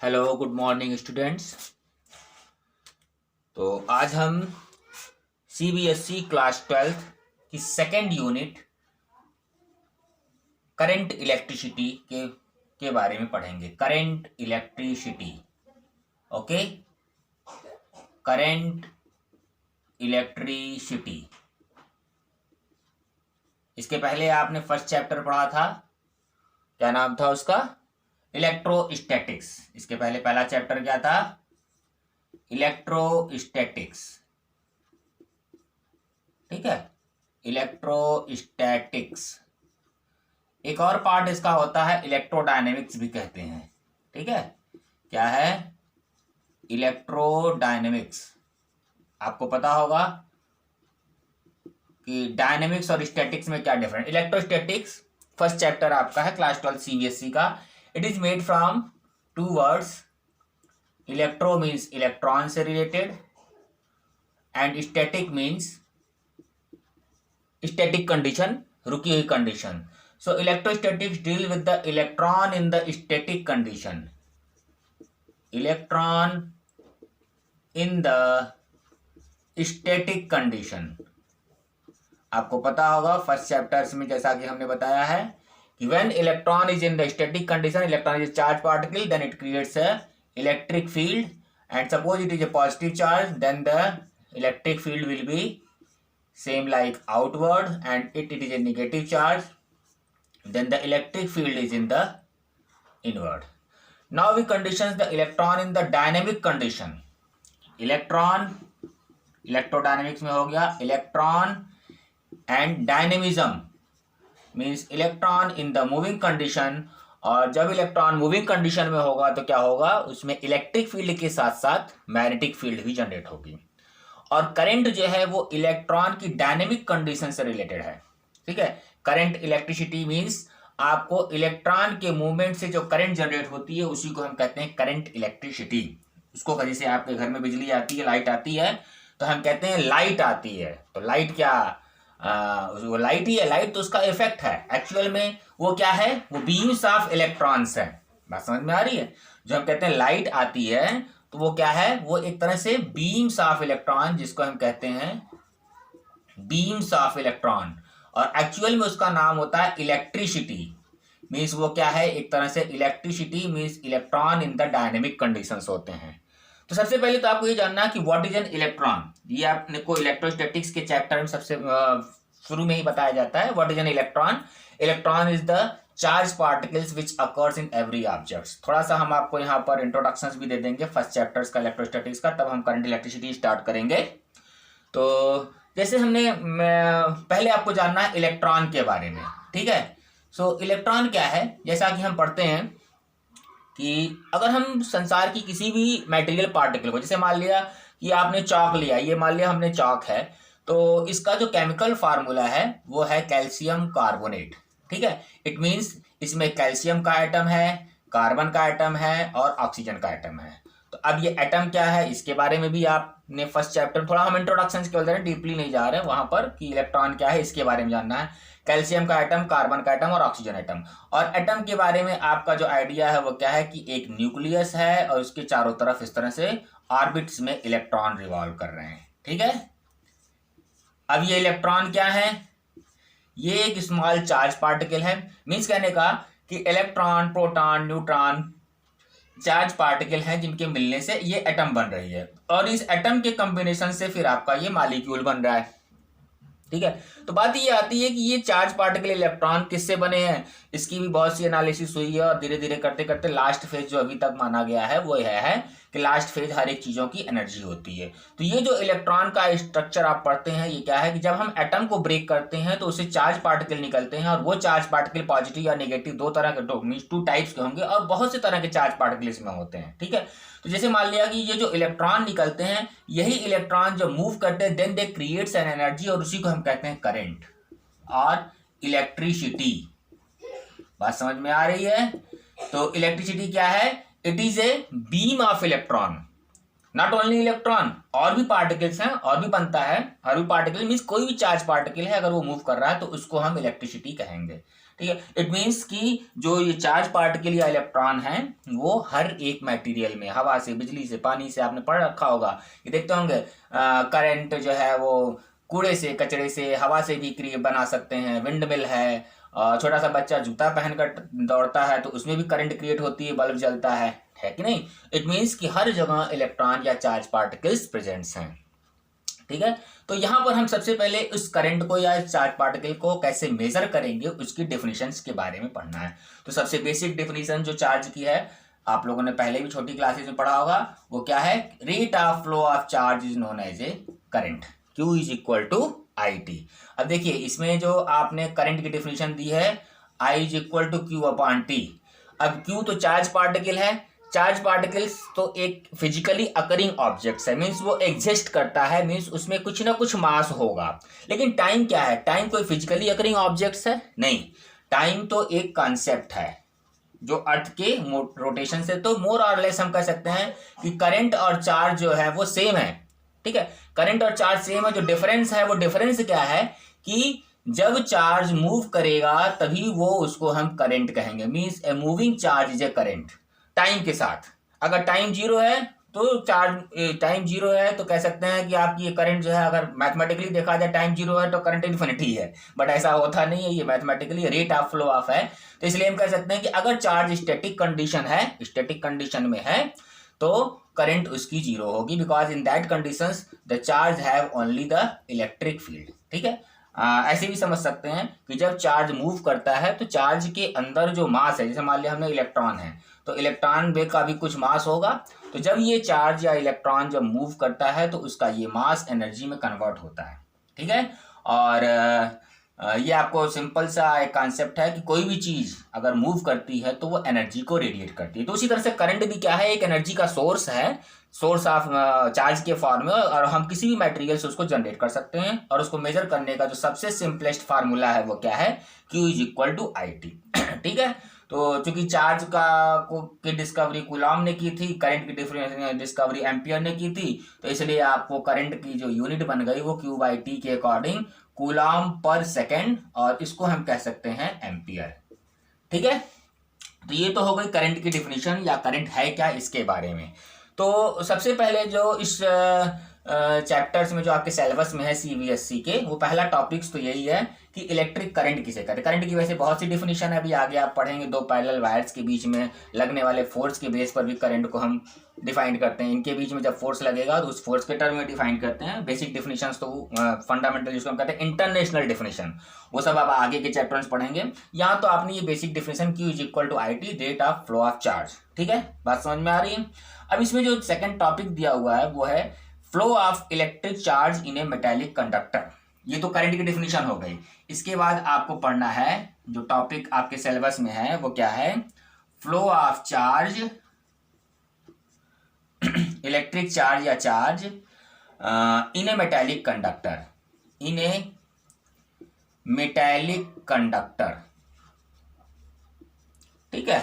Hello good morning students. तो आज हम सीबीएसई क्लास 12th की सेकेंड यूनिट करंट इलेक्ट्रिसिटी के बारे में पढ़ेंगे। Current electricity, okay, current electricity. इसके पहले आपने फर्स्ट चैप्टर पढ़ा था, क्या नाम था उसका? इलेक्ट्रोस्टैटिक्स। इसके पहले पहला चैप्टर क्या था? इलेक्ट्रोस्टैटिक्स, ठीक है, इलेक्ट्रोस्टैटिक्स। एक और पार्ट इसका होता है इलेक्ट्रोडायनेमिक्स भी कहते हैं, ठीक है। क्या है? इलेक्ट्रोडायनेमिक्स। आपको पता होगा कि डायनेमिक्स और स्टैटिक्स में क्या डिफरेंस। इलेक्ट्रोस्टैटिक्स फर्स्ट चैप्टर आपका है क्लास 12 सीबीएसई का। It is made from two words. Electro means electron से related and static means static condition, रुकी हुई condition. So electrostatics deal with the electron in the static condition. Electron in the static condition. आपको पता होगा first chapters में जैसा कि हमने बताया है कि when electron is in the static condition, electron is a charged particle, then it creates a electric field, and suppose it is a positive charge, then the electric field will be same like outward, and it is a negative charge, then the electric field is in the inward. Now we conditions the electron in the dynamic condition. Electron electrodynamics में हो गया electron and dynamism means electron in the moving condition. और जब electron moving condition में होगा तो क्या होगा, उसमें इलेक्ट्रिक फील्ड के साथ साथ मैग्नेटिक फील्ड भी जनरेट होगी। और करंट जो है वो इलेक्ट्रॉन की डायनेमिक कंडीशन से रिलेटेड है, ठीक है। करंट इलेक्ट्रिसिटी मींस आपको इलेक्ट्रॉन के मूवमेंट से जो करंट जनरेट होती है उसी को हम कहते हैं करंट इलेक्ट्रिसिटी। उसको जैसे आपके घर में बिजली आती है, लाइट आती है, तो हम कहते हैं लाइट आती है। तो लाइट क्या, वो लाइट ही है। लाइट तो उसका इफेक्ट है, एक्चुअल में वो क्या है, वो बीम्स ऑफ इलेक्ट्रॉन्स है। बात समझ में आ रही है? जो हम कहते हैं लाइट आती है तो वो क्या है, वो एक तरह से बीम्स ऑफ इलेक्ट्रॉन, जिसको हम कहते हैं बीम्स ऑफ इलेक्ट्रॉन। और एक्चुअल में उसका नाम होता है इलेक्ट्रिसिटी। मीन्स वो क्या है, एक तरह से electricity means electron in the dynamic conditions होते हैं। तो सबसे पहले तो आपको ये जानना है कि व्हाट इज एन इलेक्ट्रॉन। ये आपने को इलेक्ट्रोस्टैटिक्स के चैप्टर में सबसे शुरू में ही बताया जाता है। What is an electron? Electron is the charge particles which occurs in every object. थोड़ा सा हम आपको यहाँ पर इंट्रोडक्शंस भी दे देंगे फर्स्ट चैप्टर्स का इलेक्ट्रोस्टैटिक्स का, तब हम करंट इलेक्ट्रिसिटी स्टार्ट करेंगे। तो जैसे हमने पहले आपको जानना है इलेक्ट्रॉन के बारे में, ठीक है। सो इलेक्ट्रॉन क्या है, जैसा कि हम पढ़ते हैं कि अगर हम संसार की किसी भी मटेरियल पार्टिकल को, जैसे मान लिया कि आपने चॉक लिया, ये मान लिया हमने चॉक है, तो इसका जो केमिकल फार्मूला है वो है कैल्शियम कार्बोनेट, ठीक है। इट मीन्स इसमें कैल्शियम का एटम है, कार्बन का एटम है और ऑक्सीजन का एटम है। तो अब ये एटम क्या है, इसके बारे में भी आपने फर्स्ट चैप्टर, थोड़ा हम इंट्रोडक्शन के अंदर डीपली नहीं जा रहे हैं वहां पर, कि इलेक्ट्रॉन क्या है इसके बारे में जानना है। कैल्शियम का एटम, कार्बन का एटम और ऑक्सीजन एटम। और एटम के बारे में आपका जो आइडिया है वो क्या है कि एक न्यूक्लियस है और उसके चारों तरफ इस तरह से ऑर्बिट्स में इलेक्ट्रॉन रिवॉल्व कर रहे हैं, ठीक है। अब ये इलेक्ट्रॉन क्या है, ये एक स्मॉल चार्ज पार्टिकल है। मीन्स कहने का कि electron, proton, neutron charge particle हैं जिनके मिलने से ये एटम बन रही है, और इस एटम के कॉम्बिनेशन से फिर आपका ये मॉलिक्यूल बन रहा है, ठीक है। तो बात ये आती है कि ये चार्ज पार्टिकल इलेक्ट्रॉन किससे बने हैं, इसकी भी बहुत सी एनालिसिस हुई है, और धीरे धीरे करते करते लास्ट फेज जो अभी तक माना गया है वो यह है कि लास्ट फेज हर एक चीजों की एनर्जी होती है। तो ये जो इलेक्ट्रॉन का स्ट्रक्चर आप पढ़ते हैं, ये क्या है कि जब हम एटम को ब्रेक करते हैं तो उससे चार्ज पार्टिकल निकलते हैं, और वो चार्ज पार्टिकल पॉजिटिव या नेगेटिव दो तरह के, मीन्स टू टाइप्स के होंगे, और बहुत से तरह के चार्ज पार्टिकल इसमें होते हैं, ठीक है। तो जैसे मान लिया कि ये जो इलेक्ट्रॉन निकलते हैं, यही इलेक्ट्रॉन जब मूव करते हैं then they creates an energy, और उसी को हम कहते हैं करंट और इलेक्ट्रिसिटी। बात समझ में आ रही है? तो इलेक्ट्रिसिटी क्या है, it is a beam of electron. Not only electron, और भी पार्टिकल्स हैं, और भी बनता है। और भी पार्टिकल मीन्स कोई भी चार्ज पार्टिकल है, अगर वो मूव कर रहा है तो उसको हम इलेक्ट्रिसिटी कहेंगे, ठीक है। इट मीन्स कि जो ये चार्ज पार्टिकल या इलेक्ट्रॉन है वो हर एक मटेरियल में, हवा से, बिजली से, पानी से, आपने पढ़ रखा होगा, ये देखते होंगे करंट जो है वो कूड़े से, कचरे से, हवा से भी बना सकते हैं। विंड मिल है, छोटा सा बच्चा जूता पहनकर दौड़ता है तो उसमें भी करंट क्रिएट होती है, बल्ब जलता है कि नहीं। इट मीन्स कि हर जगह इलेक्ट्रॉन या चार्ज पार्टिकल्स प्रेजेंट्स हैं, ठीक है। तो यहाँ पर हम सबसे पहले उस करंट को या चार्ज पार्टिकल को कैसे मेजर करेंगे उसकी डेफिनेशंस के बारे में पढ़ना है। तो सबसे बेसिक डेफिनेशन जो चार्ज की है, आप लोगों ने पहले भी छोटी क्लासेस में पढ़ा होगा, वो क्या है? Rate of flow of charge is known as a current, Q is equal to IT। अब देखिए इसमें जो आपने करंट की डेफिनेशन दी है, I is equal to Q upon T। अब Q तो चार्ज पार्टिकल है, चार्ज पार्टिकल्स तो एक फिजिकली अकरिंग ऑब्जेक्ट्स है, मीन्स वो एग्जिस्ट करता है, मीन्स उसमें कुछ ना कुछ मास होगा। लेकिन टाइम क्या है? टाइम कोई फिजिकली अकरिंग ऑब्जेक्ट्स है? नहीं, टाइम तो एक कॉन्सेप्ट है जो अर्थ के रोटेशन से, तो मोर और लेस हम कह सकते हैं कि करंट और चार्ज जो है वो सेम है, ठीक है। करंट और चार्ज सेम है, जो डिफरेंस है वो डिफरेंस क्या है कि जब चार्ज मूव करेगा तभी वो उसको हम करंट कहेंगे, means a moving charge is a current. Time के साथ अगर टाइम जीरो है तो चार्ज, टाइम जीरो है तो कह सकते हैं कि आपकी ये करंट जो है, अगर मैथमेटिकली देखा जाए टाइम जीरो है तो करंट इन्फिनिटी है, बट ऐसा होता नहीं है, ये mathematically rate of flow of है। तो इसलिए हम कह सकते हैं कि अगर चार्ज स्टैटिक कंडीशन है, स्टैटिक कंडीशन में है, तो करंट उसकी जीरो होगी, because in that conditions the charge have only the electric field, ठीक है। ऐसे भी समझ सकते हैं कि जब चार्ज मूव करता है तो चार्ज के अंदर जो मास है, जैसे मान लिया हमने इलेक्ट्रॉन है तो इलेक्ट्रॉन बे का भी कुछ मास होगा, तो जब ये चार्ज या इलेक्ट्रॉन जब मूव करता है तो उसका ये मास एनर्जी में कन्वर्ट होता है, ठीक है। और ये आपको सिंपल सा एक कॉन्सेप्ट है कि कोई भी चीज अगर मूव करती है तो वो एनर्जी को रेडिएट करती है। तो उसी तरह से करंट भी क्या है? एक एनर्जी का सोर्स है, सोर्स ऑफ चार्ज के फॉर्म में, और हम किसी भी मटेरियल से उसको जनरेट कर सकते हैं। और उसको मेजर करने का जो सबसे सिंपलेस्ट फार्मूला है वो क्या है? Q is equal to IT, ठीक है। तो चूंकि चार्ज की डिस्कवरी कूलॉम ने की थी, करंट की डिस्कवरी एम्पियर ने की थी, तो इसलिए आपको करंट की जो यूनिट बन गई वो Q/T के अकॉर्डिंग कूलॉम पर सेकेंड, और इसको हम कह सकते हैं एम्पियर, ठीक है। तो ये तो हो गई करंट की डिफिनीशन या करंट है क्या इसके बारे में। तो सबसे पहले जो इस चैप्टर्स में जो आपके सिलेबस में है CBSE के, वो पहला टॉपिक्स तो यही है कि इलेक्ट्रिक करंट किसे कहते हैं। करंट की वैसे बहुत सी डिफिनीशन है, अभी आगे आप पढ़ेंगे। दो पैरेलल वायर्स के बीच में लगने वाले फोर्स के बेस पर भी करंट को हम डिफाइन करते हैं। इनके बीच में जब फोर्स लगेगा तो उस फोर्स के टर्म में डिफाइन करते हैं। बेसिक डिफिनीशंस तो फंडामेंटल जिसको हम कहते हैं इंटरनेशनल डिफिनीशन, वो सब आप आगे के चैप्टर्स पढ़ेंगे। यहाँ तो आपने ये basic definition Q is equal to IT, rate of flow of charge, ठीक है। बात समझ में आ रही है। अब इसमें जो सेकंड टॉपिक दिया हुआ है वो है flow of electric charge in a metallic conductor. ये तो करंट की डिफिनीशन हो गई। इसके बाद आपको पढ़ना है, जो टॉपिक आपके सिलेबस में है वो क्या है? Flow of charge, electric charge या charge in a metallic conductor, in a metallic conductor, ठीक है।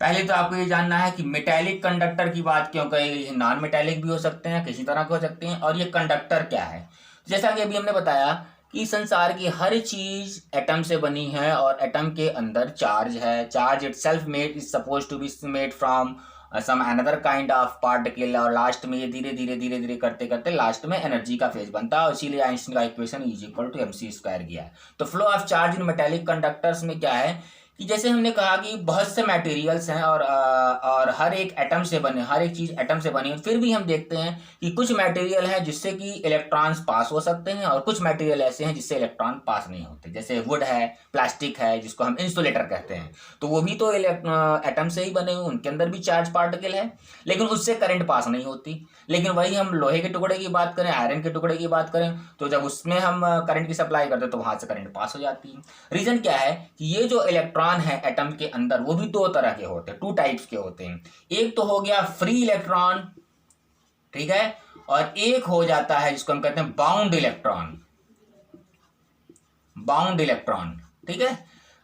पहले तो आपको ये जानना है कि मेटेलिक कंडक्टर की बात क्यों कही गई है। नॉन मेटेलिक भी हो सकते हैं, किसी तरह के हो सकते हैं, और ये कंडक्टर क्या है? जैसा कि अभी हमने बताया कि संसार की हर चीज एटम से बनी है, और एटम के अंदर चार्ज है। Charge itself made is suppose to be made from some another kind of particle, और लास्ट में ये धीरे धीरे धीरे धीरे करते करते लास्ट में एनर्जी का फेज बनता है, और इसीलिए आइंस्टीन का equation is equal to mc² गया है। तो flow of charge in metallic conductors में क्या है कि जैसे हमने कहा कि बहुत से मटेरियल्स हैं, और हर एक एटम से बने, हर एक चीज एटम से बनी है। फिर भी हम देखते हैं कि कुछ मटेरियल है जिससे कि इलेक्ट्रॉन्स पास हो सकते हैं, और कुछ मटेरियल ऐसे हैं जिससे इलेक्ट्रॉन पास नहीं होते। जैसे वुड है, प्लास्टिक है, जिसको हम इंसुलेटर कहते हैं, तो वो भी तो एटम से ही बने हुए, उनके अंदर भी चार्ज पार्टिकल है, लेकिन उससे करंट पास नहीं होती। लेकिन वही हम लोहे के टुकड़े की बात करें, आयरन के टुकड़े की बात करें, तो जब उसमें हम करंट की सप्लाई करते हैं तो वहां से करंट पास हो जाती है। रीजन क्या है कि ये जो इलेक्ट्रॉन है एटम के अंदर, वो भी दो तरह के होते हैं, टू टाइप्स के होते हैं। एक तो हो गया फ्री इलेक्ट्रॉन, ठीक है, और एक हो जाता है जिसको हम कहते हैं बाउंड इलेक्ट्रॉन, बाउंड इलेक्ट्रॉन, ठीक है।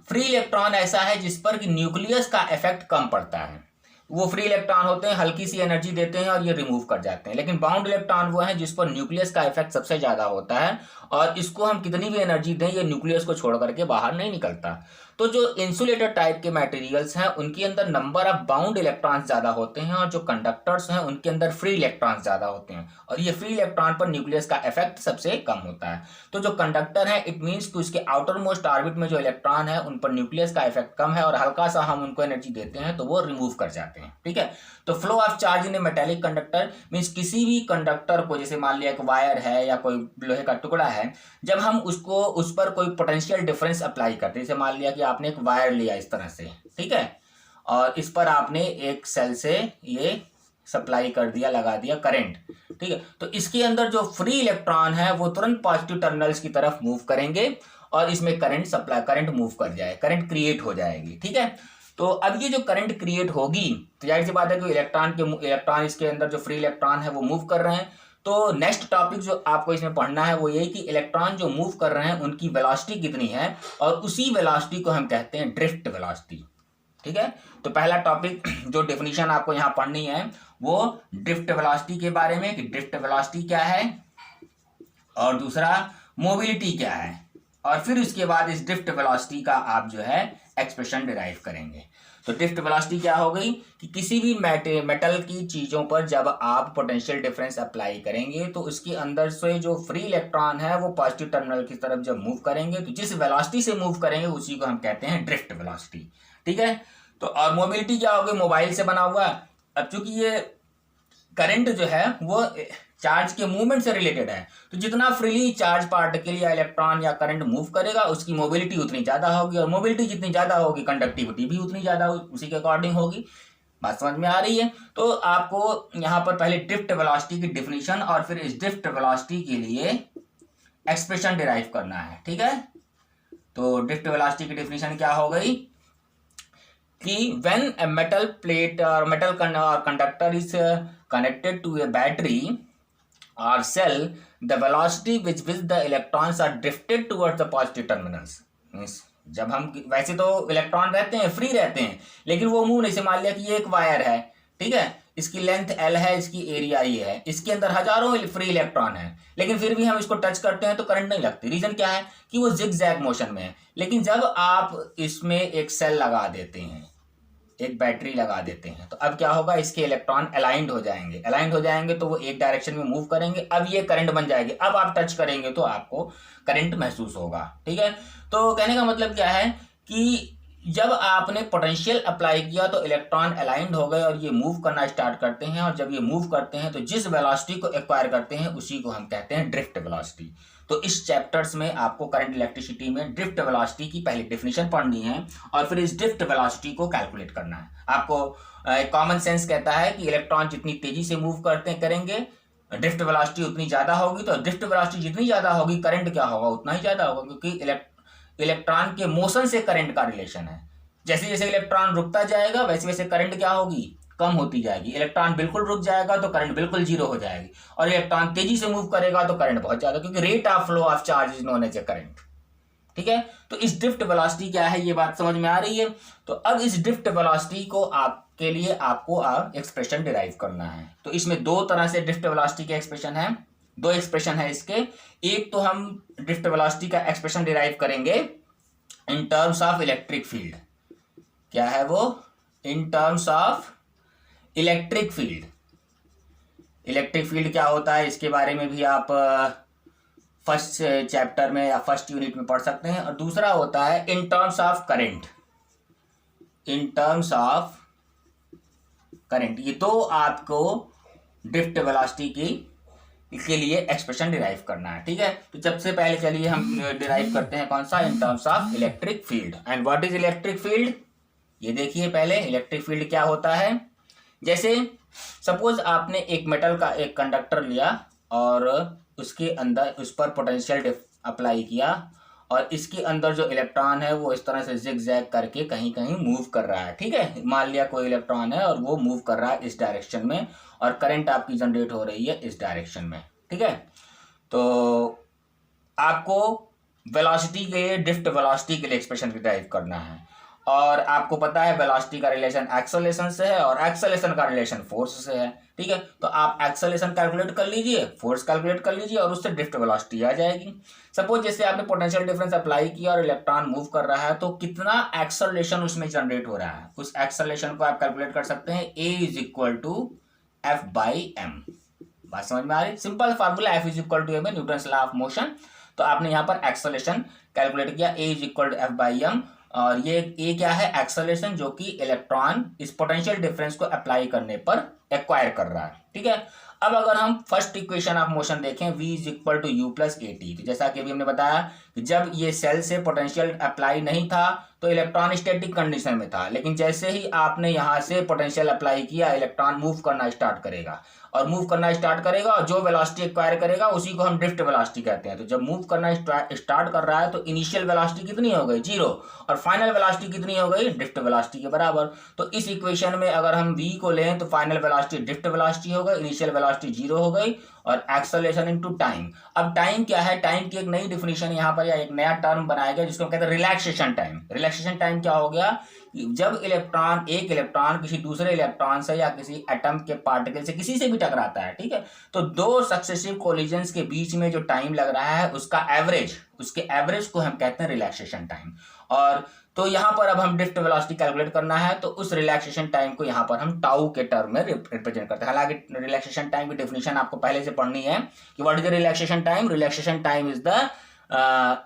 फ्री इलेक्ट्रॉन ऐसा है जिस पर कि न्यूक्लियस का इफेक्ट कम पड़ता है। वो फ्री इलेक्ट्रॉन होते हैं, हल्की सी एनर्जी देते हैं और ये रिमूव कर जाते हैं। लेकिन बाउंड इलेक्ट्रॉन वो है जिस पर न्यूक्लियस का इफेक्ट सबसे ज्यादा होता है, और इसको हम कितनी भी एनर्जी दें ये न्यूक्लियस को छोड़ करके बाहर नहीं निकलता। तो जो इंसुलेटर टाइप के मटेरियल्स हैं उनके अंदर नंबर ऑफ बाउंड इलेक्ट्रॉन्स ज़्यादा होते हैं, और जो कंडक्टर्स हैं उनके अंदर फ्री इलेक्ट्रॉन्स ज़्यादा होते हैं, और ये फ्री इलेक्ट्रॉन पर न्यूक्लियस का इफेक्ट सबसे कम होता है। तो जो कंडक्टर है इट मीन्स कि उसके आउटर मोस्ट ऑर्बिट में जो इलेक्ट्रॉन है उन पर न्यूक्लियस का इफेक्ट कम है, और हल्का सा हम उनको एनर्जी देते हैं तो वो रिमूव कर जाते हैं। ठीक है, तो flow of charge in a metallic conductor means किसी भी कंडक्टर को, जैसे मान लिया एक वायर है या कोई लोहे का टुकड़ा है, जब हम उसको उस पर कोई पोटेंशियल डिफरेंस अप्लाई करते हैं, जैसे मान लिया कि आपने एक वायर लिया इस तरह से, ठीक है, और इस पर आपने एक सेल से ये सप्लाई कर दिया, लगा दिया करंट, ठीक है, तो इसके अंदर जो फ्री इलेक्ट्रॉन है वो तुरंत पॉजिटिव टर्मिनल्स की तरफ मूव करेंगे और इसमें करंट मूव कर जाए, करंट क्रिएट हो जाएगी। ठीक है, तो अब ये जो करंट क्रिएट होगी तो जाहिर सी बात है कि इलेक्ट्रॉन इसके अंदर जो फ्री इलेक्ट्रॉन है वो मूव कर रहे हैं। तो नेक्स्ट टॉपिक जो आपको इसमें पढ़ना है वो ये कि इलेक्ट्रॉन जो मूव कर रहे हैं उनकी वेलोसिटी कितनी है, और उसी वेलोसिटी को हम कहते हैं ड्रिफ्ट वेलोसिटी। ठीक है, तो पहला टॉपिक जो डेफिनेशन आपको यहाँ पढ़नी है वो ड्रिफ्ट वेलोसिटी के बारे में, कि ड्रिफ्ट वेलोसिटी क्या है, और दूसरा मोबिलिटी क्या है, और फिर उसके बाद इस ड्रिफ्ट वेलोसिटी का आप जो है एक्सप्रेशन डिराइव करेंगे। तो ड्रिफ्ट वेलोसिटी क्या हो गई कि किसी भी मेटल की चीज़ों पर जब आप पोटेंशियल डिफरेंस अप्लाई करेंगे तो उसके अंदर से जो फ्री इलेक्ट्रॉन है वो पॉजिटिव टर्मिनल की तरफ जब मूव करेंगे तो जिस वेलोसिटी से मूव करेंगे उसी को हम कहते हैं ड्रिफ्ट वेलोसिटी। ठीक है, तो और मोबिलिटी क्या होगी, मोबाइल से बना हुआ। अब चूंकि ये करंट जो है वो चार्ज के मूवमेंट से रिलेटेड है, तो जितना फ्रीली चार्ज पार्टिकल या इलेक्ट्रॉन या करंट मूव करेगा उसकी मोबिलिटी उतनी ज़्यादा होगी, और मोबिलिटी जितनी ज़्यादा होगी कंडक्टिविटी भी उतनी ज़्यादा उसी के अकॉर्डिंग होगी। बात समझ में आ रही है? तो आपको यहाँ पर पहले ड्रिफ्ट वेलोसिटी की डिफिनीशन और फिर इस ड्रिफ्ट वेलोसिटी के लिए एक्सप्रेशन डिराइव करना है। ठीक है, तो ड्रिफ्ट वेलोसिटी की डिफिनीशन क्या हो गई कि व्हेन अ मेटल प्लेट और metal conductor is connected to a battery or cell, the velocity with which the electrons are drifted towards the positive terminals means जब हम, वैसे तो इलेक्ट्रॉन रहते हैं, फ्री रहते हैं, लेकिन वो मूव नहीं से, मान लिया कि ये एक वायर है, ठीक है, इसकी लेंथ L है, इसकी एरिया ये है, इसके अंदर हजारों फ्री इलेक्ट्रॉन है, लेकिन फिर भी हम इसको टच करते हैं तो करंट नहीं लगती। रीजन क्या है कि वो जिग-जैग मोशन में है। लेकिन जब आप इसमें एक सेल लगा देते हैं, एक बैटरी लगा देते हैं, तो अब क्या होगा, इसके इलेक्ट्रॉन अलाइंड हो जाएंगे तो वो एक डायरेक्शन में मूव करेंगे, अब ये करंट बन जाएगी, अब आप टच करेंगे तो आपको करंट महसूस होगा। ठीक है, तो कहने का मतलब क्या है कि जब आपने पोटेंशियल अप्लाई किया तो इलेक्ट्रॉन अलाइंड हो गए और ये मूव करना स्टार्ट करते हैं, और जब ये मूव करते हैं तो जिस वेलोसिटी को एक्वायर करते हैं उसी को हम कहते हैं ड्रिफ्ट वेलोसिटी। तो इस चैप्टर्स में आपको करंट इलेक्ट्रिसिटी में ड्रिफ्ट वेलोसिटी की पहले डेफिनेशन पढ़नी है और फिर इस ड्रिफ्ट वेलोसिटी को कैलकुलेट करना है। आपको कॉमन सेंस कहता है कि इलेक्ट्रॉन जितनी तेजी से मूव करेंगे ड्रिफ्ट वेलोसिटी उतनी ज़्यादा होगी, तो ड्रिफ्ट वेलोसिटी जितनी ज़्यादा होगी करंट क्या होगा उतना ही ज़्यादा होगा, क्योंकि इलेक्ट्रॉन के मोशन से करंट का रिलेशन है। जैसे जैसे इलेक्ट्रॉन रुकता जाएगा वैसे वैसे करंट क्या होगी, कम होती जाएगी। इलेक्ट्रॉन बिल्कुल रुक जाएगा तो करंट बिल्कुल जीरो हो जाएगी, और इलेक्ट्रॉन तेजी से मूव करेगा तो करंट बहुत ज्यादा, क्योंकि rate of flow of charge is known as a current. ठीक है, तो इस ड्रिफ्ट वेलोसिटी क्या है ये बात समझ में आ रही है। तो अब इस ड्रिफ्ट वेलोसिटी को आपके लिए आपको एक्सप्रेशन डिराइव करना है। तो इसमें दो तरह से ड्रिफ्ट वेलोसिटी के एक्सप्रेशन है, दो एक्सप्रेशन है इसके। एक तो हम ड्रिफ्ट वेलोसिटी का एक्सप्रेशन डिराइव करेंगे इन टर्म्स ऑफ इलेक्ट्रिक फील्ड। क्या है वो? इन terms of electric field. Electric field क्या होता है इसके बारे में भी आप फर्स्ट चैप्टर में या फर्स्ट यूनिट में पढ़ सकते हैं। और दूसरा होता है इन terms of current. In terms of current, ये तो आपको ड्रिफ्ट वेलोसिटी के लिए एक्सप्रेशन डिराइव करना है। ठीक है, तो सबसे पहले चलिए हम डिराइव करते हैं कौन सा, इन terms of electric field. And what is electric field, ये देखिए पहले इलेक्ट्रिक फील्ड क्या होता है। जैसे सपोज आपने एक मेटल का एक कंडक्टर लिया और उसके अंदर उस पर पोटेंशियल अप्लाई किया, और इसके अंदर जो इलेक्ट्रॉन है वो इस तरह से जिग जैग करके कहीं कहीं मूव कर रहा है। ठीक है, मान लिया कोई इलेक्ट्रॉन है और वो मूव कर रहा है इस डायरेक्शन में, और करंट आपकी जनरेट हो रही है इस डायरेक्शन में। ठीक है, तो आपको वेलोसिटी के लिए ड्रिफ्ट वेलोसिटी के लिए एक्सप्रेशन डिराइव करना है। और आपको पता है वेलोसिटी का रिलेशन एक्सेलरेशन से है और एक्सेलरेशन का रिलेशन फोर्स से है। ठीक है, तो आप एक्सेलरेशन कैलकुलेट कर लीजिए, फोर्स कैलकुलेट कर लीजिए और उससे ड्रिफ्ट वेलोसिटी आ जाएगी। सपोज जैसे आपने पोटेंशियल डिफरेंस अप्लाई किया और इलेक्ट्रॉन मूव कर रहा है, तो कितना एक्सेलरेशन उसमें जनरेट हो रहा है, उस एक्सेलरेशन को आप कैलकुलेट कर सकते हैं। A is equal to F by M. बात समझ में आ रही? Simple formula, F is equal to M है, न्यूटन्स लॉ ऑफ मोशन। तो आपने यहाँ पर एक्सेलरेशन कैलकुलेट किया, A is equal to F by M, और ये ए क्या है, एक्सेलरेशन, जो कि इलेक्ट्रॉन इस पोटेंशियल डिफरेंस को अप्लाई करने पर एक्वायर कर रहा है। ठीक है, अब अगर हम फर्स्ट इक्वेशन ऑफ मोशन देखें, v is equal to u plus a t, तो जैसा कि अभी हमने बताया कि जब ये सेल से पोटेंशियल अप्लाई नहीं था तो इलेक्ट्रॉन स्टैटिक कंडीशन में था, लेकिन जैसे ही आपने यहाँ से पोटेंशियल अप्लाई किया, इलेक्ट्रॉन मूव करना स्टार्ट करेगा, और मूव करना स्टार्ट करेगा और जो वेलोसिटी एक्वायर करेगा उसी को हम ड्रिफ्ट वेलोसिटी कहते हैं। तो जब मूव करना स्टार्ट कर रहा है तो इनिशियल वेलोसिटी कितनी हो गई, 0, और फाइनल वेलोसिटी कितनी हो गई, ड्रिफ्ट वेलोसिटी के बराबर। तो इस इक्वेशन में अगर हम v को लें तो फाइनल वेलोसिटी ड्रिफ्ट वेलोसिटी हो गई, इनिशियल वेलोसिटी 0 हो गई, और एक्सेलरेशन इनटू टाइम। अब टाइम क्या है, टाइम की एक नई डिफिनेशन यहाँ पर या एक नया टर्म बनाया गया जिसको हम कहते हैं रिलैक्सेशन टाइम। रिलैक्सेशन टाइम क्या हो गया, जब एक इलेक्ट्रॉन किसी दूसरे इलेक्ट्रॉन से या किसी एटम के पार्टिकल से किसी से भी टकराता है, ठीक है, तो दो सक्सेसिव कोलिजन्स के बीच में जो टाइम लग रहा है उसका एवरेज, उसके एवरेज को हम कहते हैं रिलैक्सेशन टाइम। और तो यहाँ पर अब हम ड्रिफ्ट वेलोसिटी कैलकुलेट करना है, तो उस रिलैक्सेशन टाइम को यहाँ पर हम टाउ के टर्म में रिप्रेजेंट करते हैं। हालांकि रिलैक्सेशन टाइम की डेफिनेशन आपको पहले से पढ़नी है कि what is the relaxation time. Relaxation time is the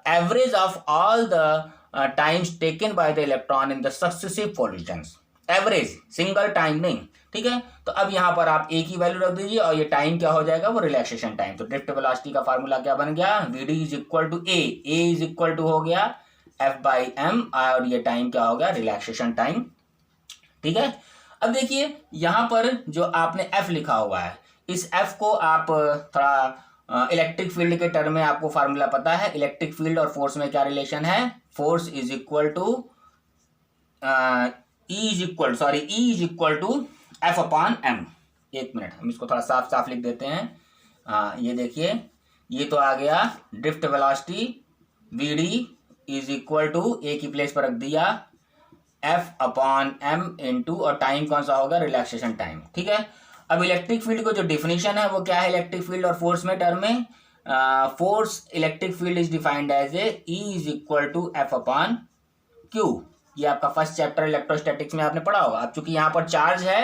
average of all the times taken by the electron in the successive collisions. Average, single time नहीं। ठीक है, तो अब यहाँ पर आप ए की वैल्यू रख दीजिए और ये टाइम क्या हो जाएगा, वो रिलैक्सेशन टाइम। तो ड्रिफ्ट वेलोसिटी का फार्मूला क्या बन गया, v D is equal to a is equal to हो गया एफ बाई एम, और ये टाइम क्या हो गया, रिलैक्सेशन टाइम। ठीक है, अब देखिए यहाँ पर जो आपने एफ लिखा हुआ है, इस एफ को आप थोड़ा इलेक्ट्रिक फील्ड के टर्म में आपको फार्मूला पता है। इलेक्ट्रिक फील्ड और फोर्स में क्या रिलेशन है, force is equal to e is equal to f upon m. एक मिनट, हम इसको थोड़ा साफ साफ लिख देते हैं। ये देखिए, ये तो आ गया drift velocity, we D is equal to A की प्लेस पर रख दिया एफ अपॉन एम इंटू, और टाइम कौन सा होगा, रिलैक्सेशन टाइम। ठीक है, अब इलेक्ट्रिक फील्ड को जो डिफिनेशन है वो क्या है इलेक्ट्रिक फील्ड और फोर्स में टर्म में, force electric field is defined as a e is equal to f upon q. ये आपका फर्स्ट चैप्टर इलेक्ट्रोस्टैटिक्स में आपने पढ़ा होगा। अब चूंकि यहाँ पर चार्ज है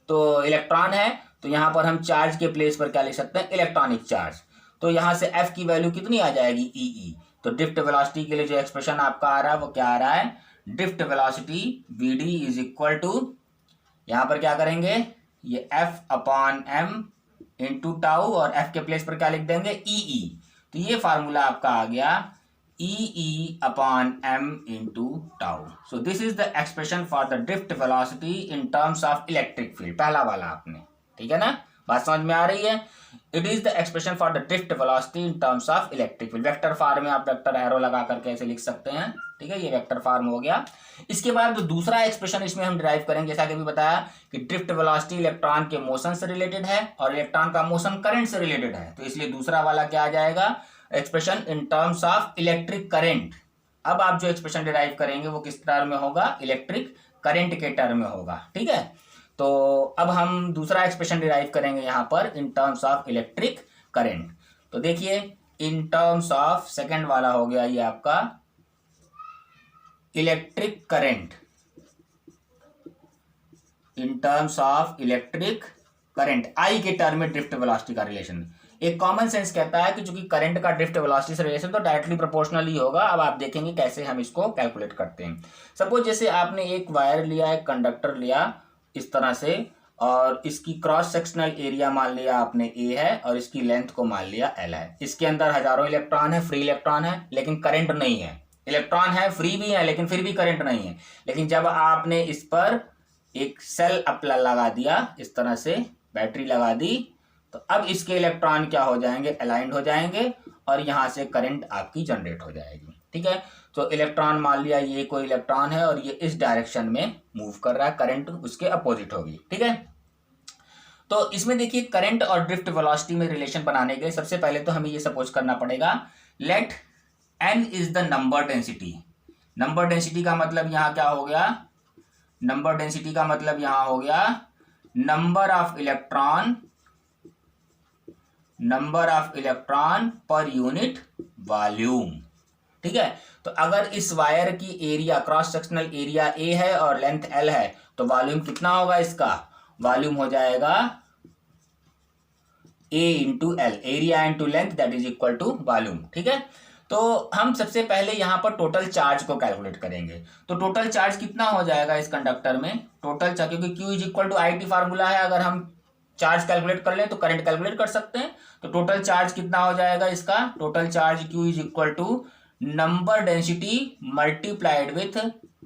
तो इलेक्ट्रॉन है, तो यहाँ पर हम चार्ज के प्लेस पर क्या लिख सकते हैं, इलेक्ट्रॉनिक चार्ज। तो यहाँ से एफ की वैल्यू कितनी आ जाएगी, ई। तो ड्रिफ्ट वेलोसिटी के लिए जो एक्सप्रेशन आपका आ रहा है वो क्या आ रहा है, drift velocity we D is equal to, यहाँ पर क्या करेंगे, ये f upon M into tau, और एफ के प्लेस पर क्या लिख देंगे, ई। तो ये फार्मूला आपका आ गया e upon M into tau. So this is the expression for the drift velocity in terms of electric field, पहला वाला आपने। ठीक है ना, बात समझ में आ रही है। It is the expression for the drift velocity in terms of electric field. Vector form में आप वेक्टर एरो लगा करके ऐसे लिख सकते हैं। ठीक है, ये वेक्टर फॉर्म हो गया। इसके बाद जो दूसरा एक्सप्रेशन इसमें हम डिराइव करेंगे, जैसा कि अभी बताया कि ड्रिफ्ट वेलोसिटी इलेक्ट्रॉन के मोशन से रिलेटेड है और इलेक्ट्रॉन का मोशन करंट से रिलेटेड है, तो इसलिए दूसरा वाला क्या आ जाएगा, expression in terms of electric current. अब आप जो एक्सप्रेशन डिराइव करेंगे वो किस टर्म में होगा, इलेक्ट्रिक करंट के टर्म में होगा। ठीक है, तो अब हम दूसरा एक्सप्रेशन डिराइव करेंगे यहाँ पर इन टर्म्स ऑफ इलेक्ट्रिक करंट। तो देखिए, इन टर्म्स ऑफ, सेकंड वाला हो गया ये आपका electric current, in terms of electric current, I के टर्म में ड्रिफ्ट वेलोसिटी का रिलेशन। एक कॉमन सेंस कहता है कि चूंकि करंट का ड्रिफ्ट वेलोसिटी से रिलेशन तो डायरेक्टली प्रोपोर्शनल ही होगा। अब आप देखेंगे कैसे हम इसको कैलकुलेट करते हैं। सपोज जैसे आपने एक वायर लिया, एक कंडक्टर लिया इस तरह से, और इसकी क्रॉस सेक्शनल एरिया मान लिया आपने ए है और इसकी लेंथ को मान लिया एल है। इसके अंदर हजारों इलेक्ट्रॉन है, फ्री इलेक्ट्रॉन है, लेकिन करंट नहीं है। इलेक्ट्रॉन है, फ्री भी है, लेकिन फिर भी करंट नहीं है। लेकिन जब आपने इस पर एक सेल अपला लगा दिया, इस तरह से बैटरी लगा दी, तो अब इसके इलेक्ट्रॉन क्या हो जाएंगे, अलाइंड हो जाएंगे और यहाँ से करंट आपकी जनरेट हो जाएगी। ठीक है, तो इलेक्ट्रॉन मान लिया ये कोई इलेक्ट्रॉन है और ये इस डायरेक्शन में मूव कर रहा है, करंट उसके अपोजिट होगी। ठीक है, तो इसमें देखिए करंट और ड्रिफ्ट वेलोसिटी में रिलेशन बनाने के लिए सबसे पहले तो हमें ये सपोज करना पड़ेगा, let n is the number density. Number density का मतलब यहाँ क्या हो गया, नंबर डेंसिटी का मतलब यहाँ हो गया number of electron per unit volume. ठीक है, तो अगर इस वायर की area, cross sectional area A है और लेंथ एल है, तो वॉल्यूम कितना होगा, इसका वॉल्यूम हो जाएगा A into L, area into length that is equal to volume. ठीक है, तो हम सबसे पहले यहां पर टोटल चार्ज को कैलकुलेट करेंगे। तो टोटल चार्ज कितना हो जाएगा इस कंडक्टर में, टोटल चार्ज, क्योंकि Q is equal to IT formula है, अगर हम चार्ज कैलकुलेट कर ले तो करंट कैलकुलेट कर सकते हैं। तो टोटल चार्ज कितना हो जाएगा इसका, total charge Q is equal to number density multiplied with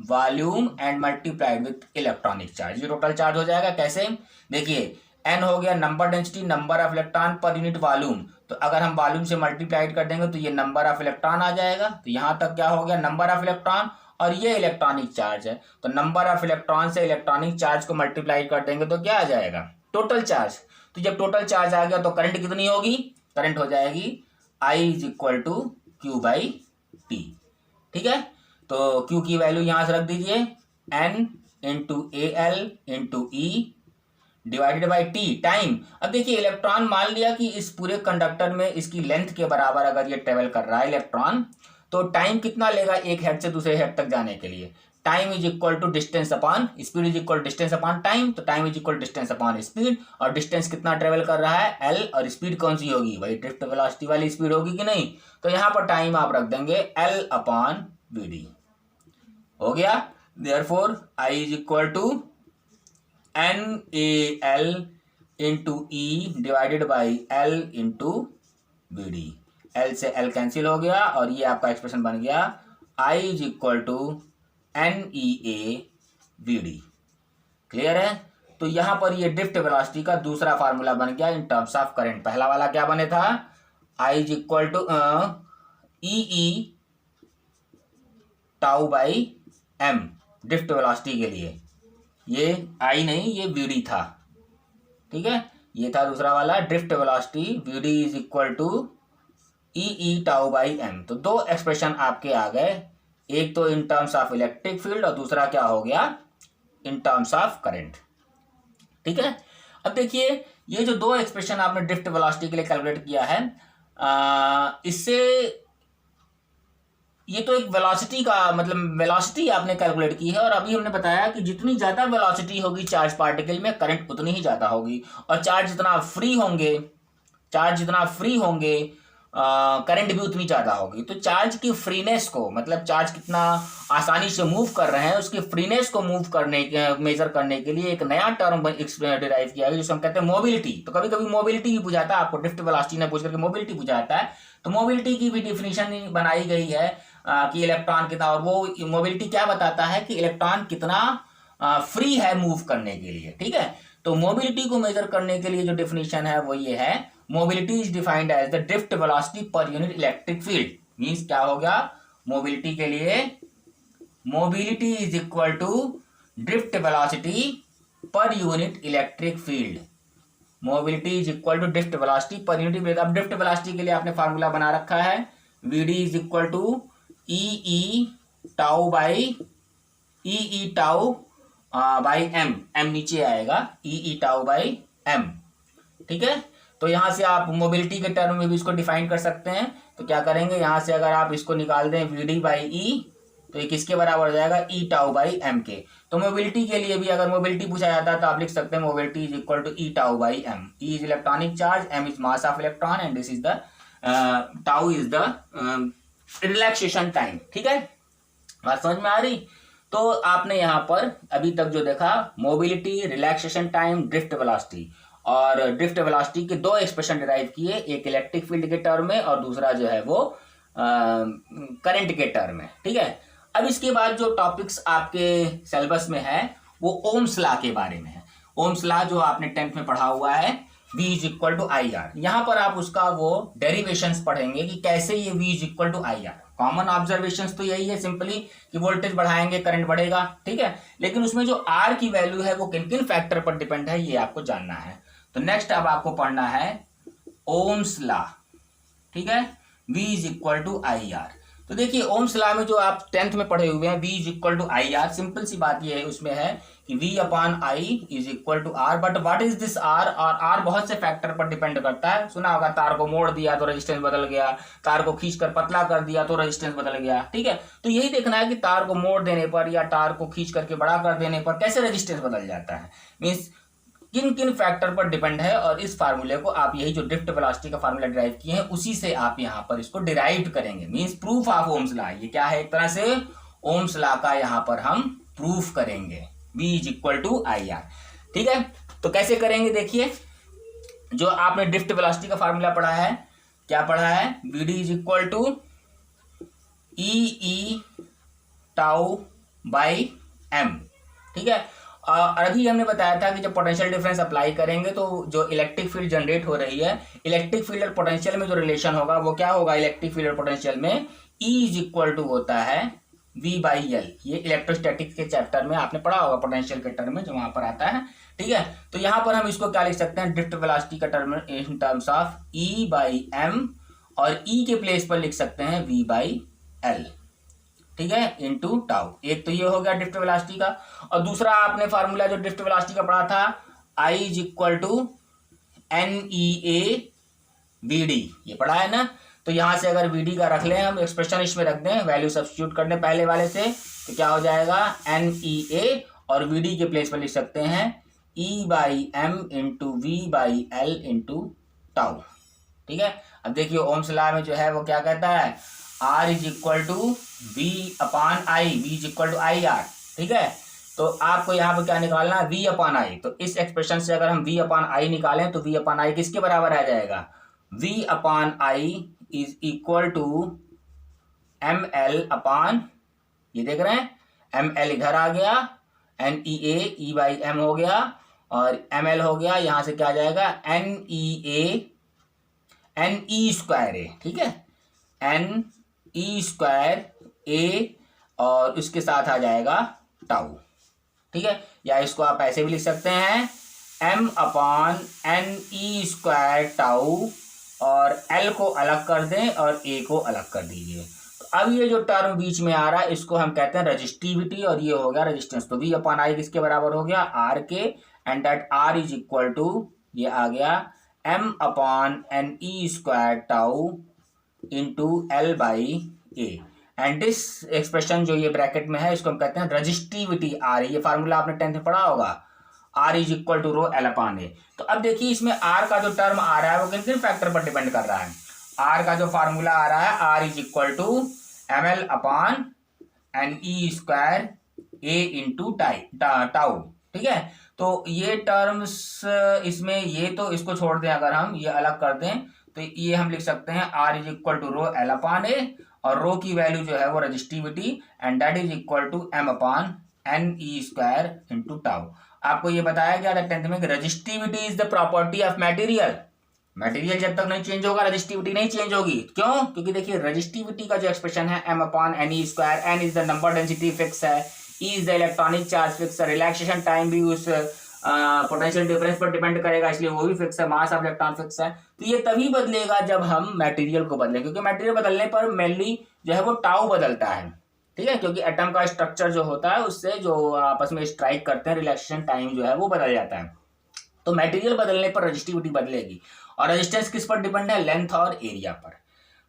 volume and multiplied with electronic charge. ये टोटल चार्ज हो जाएगा। कैसे, देखिए n हो गया number density, number of electron per unit volume, तो अगर हम वॉल्यूम से मल्टीप्लाइड कर देंगे तो ये नंबर ऑफ इलेक्ट्रॉन आ जाएगा। तो यहाँ तक क्या हो गया, नंबर ऑफ इलेक्ट्रॉन, और ये इलेक्ट्रॉनिक चार्ज है, तो नंबर ऑफ इलेक्ट्रॉन से इलेक्ट्रॉनिक चार्ज को मल्टीप्लाई कर देंगे तो क्या आ जाएगा, टोटल चार्ज। तो जब टोटल चार्ज आ गया तो करंट कितनी होगी, करंट हो जाएगी I is equal to q by t. ठीक है, तो Q की वैल्यू यहाँ से रख दीजिए, N into A L into e divided by T, time. अब देखिए इलेक्ट्रॉन, मान लिया कि इस पूरे कंडक्टर में इसकी लेंथ के बराबर अगर ये ट्रेवल कर रहा है इलेक्ट्रॉन, तो टाइम कितना लेगा एक हेड से दूसरे हेड तक जाने के लिए, time is equal to distance upon speed is equal distance upon time. तो time is equal distance upon speed, और डिस्टेंस कितना ट्रेवल कर रहा है एल, और स्पीड कौन सी होगी, वही ड्रिफ्ट वेलोसिटी वाली स्पीड होगी कि नहीं। तो यहाँ पर टाइम आप रख देंगे एल अपॉन वी डी, हो गया। Therefore I is equal to NaL into e divided by L into v d, L से L कैंसिल हो गया और ये आपका एक्सप्रेशन बन गया I is equal to NeA v d. Clear है, तो यहां पर ये ड्रिफ्ट वेलोसिटी का दूसरा फार्मूला बन गया इन टर्म्स ऑफ करंट। पहला वाला क्या बने था, I is equal to e tau by m drift velocity के लिए, ये आई नहीं, ये वीडी था। ठीक है, ये था दूसरा वाला drift velocity, v d is equal to e tau by m. तो दो एक्सप्रेशन आपके आ गए, एक तो in terms of electric field और दूसरा क्या हो गया, इन टर्म्स ऑफ करंट। ठीक है, अब देखिए ये जो दो एक्सप्रेशन आपने ड्रिफ्ट वेलोसिटी के लिए कैलकुलेट किया है, इससे ये तो एक वेलोसिटी का मतलब वेलोसिटी आपने कैलकुलेट की है, और अभी हमने बताया कि जितनी ज़्यादा वेलोसिटी होगी चार्ज पार्टिकल में, करंट उतनी ही ज़्यादा होगी, और चार्ज जितना फ्री होंगे करंट भी उतनी ज़्यादा होगी। तो चार्ज की फ्रीनेस को, मतलब चार्ज कितना आसानी से मूव कर रहे हैं, उसकी फ्रीनेस को मेजर करने के लिए एक नया टर्म डिराइव किया है जिसको हम कहते हैं मोबिलिटी। तो कभी कभी मोबिलिटी भी पूछाता है आपको, ड्रिफ्ट वेलोसिटी ने पूछ करके मोबिलिटी पूछाता है, तो मोबिलिटी की भी डिफिनीशन बनाई गई है कि इलेक्ट्रॉन कितना, और वो मोबिलिटी क्या बताता है कि इलेक्ट्रॉन कितना फ्री है मूव करने के लिए। ठीक है, तो मोबिलिटी को मेजर करने के लिए जो डिफिनीशन है वो ये है, mobility is defined as the drift velocity per unit electric field. Means क्या हो गया, मोबिलिटी के लिए mobility is equal to drift velocity per unit electric field. Mobility is equal to drift velocity per unit. अब drift velocity के लिए आपने formula बना रखा है, v D is equal to e tau by m, m नीचे आएगा, ई tau by m. ठीक है, तो यहां से आप मोबिलिटी के टर्म में भी इसको डिफाइन कर सकते हैं। तो क्या करेंगे, यहां से अगर आप इसको निकाल दें वी डी बाई ई, तो ये किसके बराबर हो जाएगा, ई टाउ बाई एम के। तो मोबिलिटी के लिए भी अगर मोबिलिटी पूछा जाता है तो आप लिख सकते हैं mobility is equal to e tau by m. E is electronic charge, m is mass of electron and this is the tau is the relaxation time. ठीक है, बात समझ में आ रही। तो आपने यहाँ पर अभी तक जो देखा, mobility, relaxation time, drift velocity, और ड्रिफ्ट वेलोसिटी के दो एक्सप्रेशन डिराइव किए, एक इलेक्ट्रिक फील्ड के टर्म में और दूसरा जो है वो करंट के टर्म में। ठीक है, अब इसके बाद जो टॉपिक्स आपके सिलेबस में है वो ओम्स लॉ के बारे में है। ओम्स लॉ जो आपने 10th में पढ़ा हुआ है, V is equal to I R, यहाँ पर आप उसका वो डेरिवेशंस पढ़ेंगे कि कैसे ये V is equal to I R. Common observations तो यही है सिंपली कि वोल्टेज बढ़ाएंगे करंट बढ़ेगा। ठीक है, लेकिन उसमें जो R की वैल्यू है वो किन किन फैक्टर पर डिपेंड है ये आपको जानना है। तो नेक्स्ट अब आपको पढ़ना है ओम्स लॉ। ठीक है, V is equal to I R. तो देखिए ओम्स लॉ में जो आप 10th में पढ़े हुए हैं V is equal to I R, simple सी बात ये है उसमें है कि V upon I is equal to R, but what is this R, और आर बहुत से फैक्टर पर डिपेंड करता है। सुना होगा तार को मोड़ दिया तो रेजिस्टेंस बदल गया, तार को खींचकर पतला कर दिया तो रेजिस्टेंस बदल गया, ठीक है। तो यही देखना है कि तार को मोड़ देने पर या तार को खींच करके बड़ा कर देने पर कैसे रेजिस्टेंस बदल जाता है, मीन्स किन किन फैक्टर पर डिपेंड है। और इस फार्मूले को आप यही जो ड्रिफ्ट वेलोसिटी का फार्मूला डिराइव किए हैं उसी से आप यहाँ पर इसको डिराइव करेंगे, means proof of Ohm's law. ये क्या है, एक तरह से ओम्स लॉ का यहाँ पर हम प्रूफ करेंगे, V is equal to I R, ठीक है। तो कैसे करेंगे, देखिए जो आपने ड्रिफ्ट वेलोसिटी का फार्मूला पढ़ा है, क्या पढ़ा है, v d is equal to e tau by m, ठीक है। और अभी हमने बताया था कि जब पोटेंशियल डिफरेंस अप्लाई करेंगे तो जो इलेक्ट्रिक फील्ड जनरेट हो रही है, इलेक्ट्रिक फील्ड और पोटेंशियल में जो रिलेशन होगा वो क्या होगा, इलेक्ट्रिक फील्ड और पोटेंशियल में E इज इक्वल टू होता है V बाई एल। ये इलेक्ट्रोस्टैटिक्स के चैप्टर में आपने पढ़ा होगा, पोटेंशियल के टर्म में जो वहां पर आता है, ठीक है। तो यहाँ पर हम इसको क्या लिख सकते हैं, ड्रिफ्ट वेलोसिटी का term in terms of E by M, और E के प्लेस पर लिख सकते हैं V बाई एल, ठीक है, इनटू टाउ। एक तो ये हो गया ड्रिफ्ट वेलोसिटी का, और दूसरा आपने फार्मूला जो ड्रिफ्ट वेलोसिटी का पढ़ा था, I is equal to NEA VD, ये पढ़ा है ना। तो यहां से अगर VD का रख लें हम, एक्सप्रेशन इसमें रख दें, वैल्यू सब्स्टिट्यूट कर दें पहले वाले से, तो क्या हो जाएगा NEA, और VD के प्लेस पर लिख सकते हैं E by m into V by L into tau, ठीक है। अब देखिए ओम्स लॉ में जो है वो क्या कहता है, R is equal to V upon I, V is equal to I R, ठीक है। तो आपको यहाँ पे क्या निकालना है, V अपॉन आई। तो इस एक्सप्रेशन से अगर हम V अपॉन आई निकालें तो V अपॉन आई किसके बराबर आ जाएगा, V upon I is equal to ML upon, ये देख रहे हैं ML इधर आ गया, NEA E बाई एम हो गया, और ML हो गया, यहाँ से क्या आ जाएगा NE स्क्वायर A, ठीक है, NE स्क्वायर A, और उसके साथ आ जाएगा टाउ, ठीक है। या इसको आप ऐसे भी लिख सकते हैं M upon NE square tau, और L को अलग कर दें और A को अलग कर दीजिए। तो अब ये जो टर्म बीच में आ रहा है इसको हम कहते हैं रजिस्टिविटी, और ये हो गया रेजिस्टेंस। तो V अपॉन आई किसके बराबर हो गया, R के, and that R is equal to, ये आ गया M upon NE square tau into L by A, and this expression जो ये ब्रैकेट में है इसको हम कहते हैं रजिस्टिविटी R। ये फार्मूला आपने 10th में पढ़ा होगा, R is equal to rho L upon A। तो अब देखिए इसमें R का जो टर्म आ रहा है वो किन किन फैक्टर पर डिपेंड कर रहा है। R का जो फार्मूला आ रहा है, R is equal to ML upon NE square A into tau, ठीक है। तो ये टर्म्स इसमें, ये तो इसको छोड़ दें, अगर हम ये अलग कर दें तो ये हम लिख सकते हैं R is equal to rho L upon A, और रो की वैल्यू जो है वो resistivity, and that is equal to M upon NE square into tau. आपको ये बताया गया था 10th में कि resistivity is the property of material. Material जब तक नहीं चेंज होगा रजिस्टिविटी नहीं चेंज होगी। क्यों? क्योंकि देखिए रजिस्टिविटी का जो एक्सप्रेशन है M upon NE square, N is the number density fix है, E is the electronic charge fix है, रिलैक्सेशन टाइम भी उस पोटेंशियल डिफरेंस पर डिपेंड करेगा, इसलिए वो भी फिक्स है, मास ऑफ इलेक्ट्रॉन फिक्स है। तो ये तभी बदलेगा जब हम मटेरियल को बदलें, क्योंकि मटेरियल बदलने पर मेनली जो है वो टाउ बदलता है, ठीक है, क्योंकि एटम का स्ट्रक्चर जो होता है उससे जो आपस में स्ट्राइक करते हैं, रिलैक्सेशन टाइम जो है वो बदल जाता है। तो मटेरियल बदलने पर रजिस्टिविटी बदलेगी, और रेजिस्टेंस किस पर डिपेंड है, लेंथ और एरिया पर।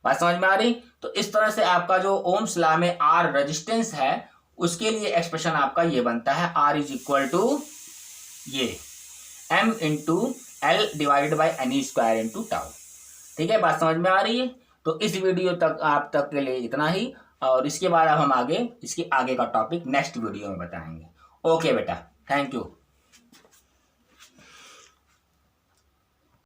बात समझ में आ रही? तो इस तरह से आपका जो ओम्स लॉ में R रेजिस्टेंस है उसके लिए एक्सप्रेशन आपका ये बनता है, R इज इक्वल टू ये M into L divided by NE square into tau, ठीक है। बात समझ में आ रही है? तो इस वीडियो तक आप तक के लिए इतना ही, और इसके बाद अब हम इसके आगे का टॉपिक नेक्स्ट वीडियो में बताएंगे। ओके बेटा, थैंक यू।